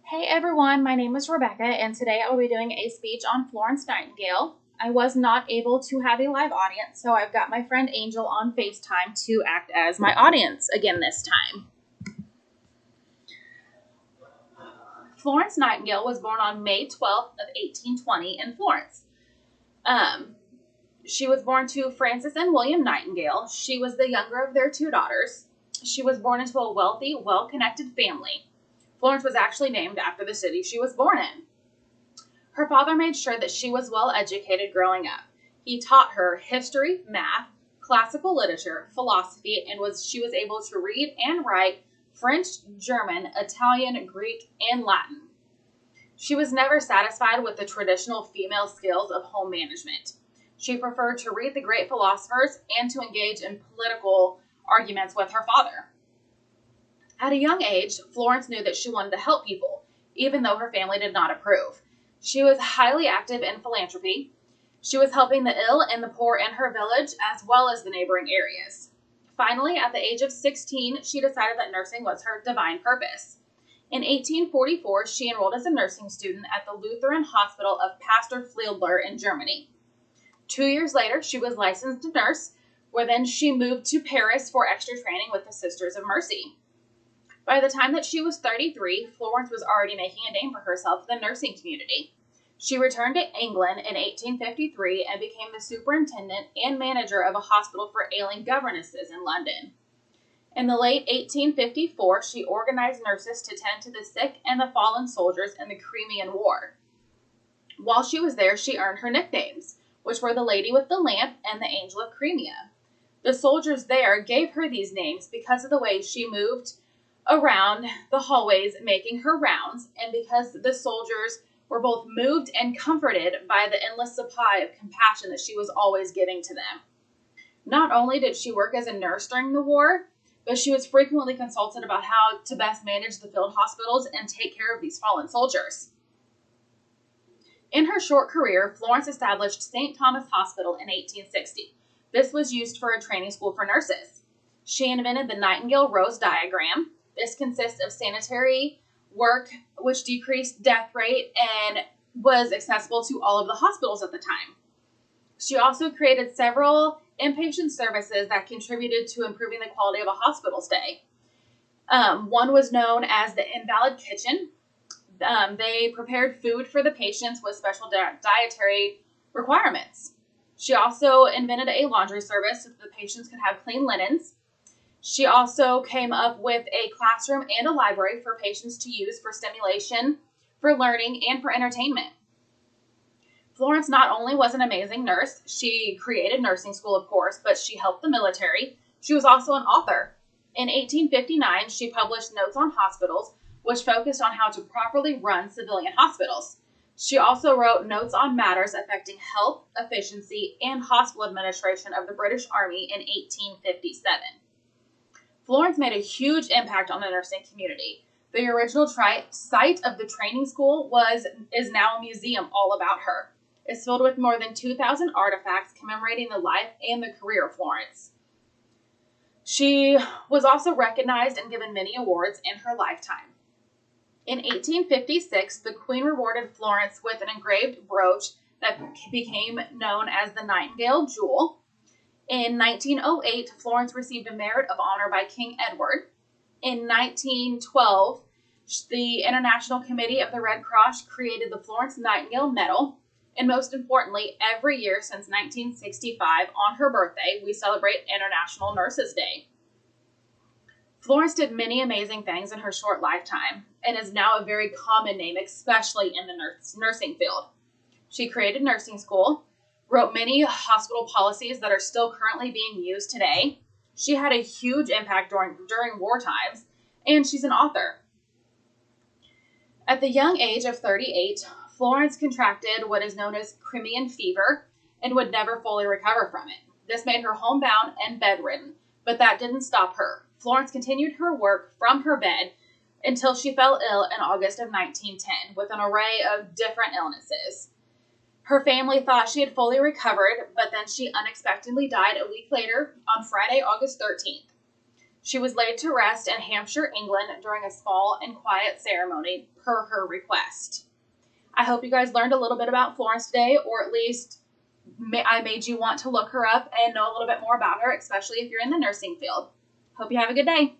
Hey everyone, my name is Rebecca, and today I will be doing a speech on Florence Nightingale. I was not able to have a live audience, so I've got my friend Angel on FaceTime to act as my audience again this time. Florence Nightingale was born on May 12th of 1820 in Florence. She was born to Frances and William Nightingale. She was the younger of their two daughters. She was born into a wealthy, well-connected family. Florence was actually named after the city she was born in. Her father made sure that she was well educated growing up. He taught her history, math, classical literature, philosophy, and she was able to read and write French, German, Italian, Greek, and Latin. She was never satisfied with the traditional female skills of home management. She preferred to read the great philosophers and to engage in political arguments with her father. At a young age, Florence knew that she wanted to help people, even though her family did not approve. She was highly active in philanthropy. She was helping the ill and the poor in her village, as well as the neighboring areas. Finally, at the age of 16, she decided that nursing was her divine purpose. In 1844, she enrolled as a nursing student at the Lutheran Hospital of Pastor Fiedler in Germany. 2 years later, she was licensed to nurse, where then she moved to Paris for extra training with the Sisters of Mercy. By the time that she was 33, Florence was already making a name for herself in the nursing community. She returned to England in 1853 and became the superintendent and manager of a hospital for ailing governesses in London. In the late 1854, she organized nurses to tend to the sick and the fallen soldiers in the Crimean War. While she was there, she earned her nicknames, which were the Lady with the Lamp and the Angel of Crimea. The soldiers there gave her these names because of the way she moved around the hallways making her rounds, and because the soldiers were both moved and comforted by the endless supply of compassion that she was always giving to them. Not only did she work as a nurse during the war, but she was frequently consulted about how to best manage the field hospitals and take care of these fallen soldiers. In her short career, Florence established St. Thomas Hospital in 1860. This was used for a training school for nurses. She invented the Nightingale Rose diagram. This consists of sanitary work, which decreased death rate and was accessible to all of the hospitals at the time. She also created several inpatient services that contributed to improving the quality of a hospital stay. One was known as the Invalid Kitchen. They prepared food for the patients with special dietary requirements. She also invented a laundry service so that the patients could have clean linens. She also came up with a classroom and a library for patients to use for stimulation, for learning, and for entertainment. Florence not only was an amazing nurse, she created nursing school, of course, but she helped the military. She was also an author. In 1859, she published Notes on Hospitals, which focused on how to properly run civilian hospitals. She also wrote Notes on Matters Affecting Health, Efficiency, and Hospital Administration of the British Army in 1857. Florence made a huge impact on the nursing community. The original site of the training school is now a museum all about her. It's filled with more than 2,000 artifacts commemorating the life and the career of Florence. She was also recognized and given many awards in her lifetime. In 1856, the Queen rewarded Florence with an engraved brooch that became known as the Nightingale Jewel. In 1908, Florence received a Merit of Honor by King Edward. In 1912, the International Committee of the Red Cross created the Florence Nightingale Medal. And most importantly, every year since 1965, on her birthday, we celebrate International Nurses Day. Florence did many amazing things in her short lifetime and is now a very common name, especially in the nursing field. She created nursing school, wrote many hospital policies that are still currently being used today. She had a huge impact during war times, and she's an author. At the young age of 38, Florence contracted what is known as Crimean fever and would never fully recover from it. This made her homebound and bedridden, but that didn't stop her. Florence continued her work from her bed until she fell ill in August of 1910 with an array of different illnesses. Her family thought she had fully recovered, but then she unexpectedly died a week later on Friday, August 13th. She was laid to rest in Hampshire, England during a small and quiet ceremony per her request. I hope you guys learned a little bit about Florence today, or at least I made you want to look her up and know a little bit more about her, especially if you're in the nursing field. Hope you have a good day.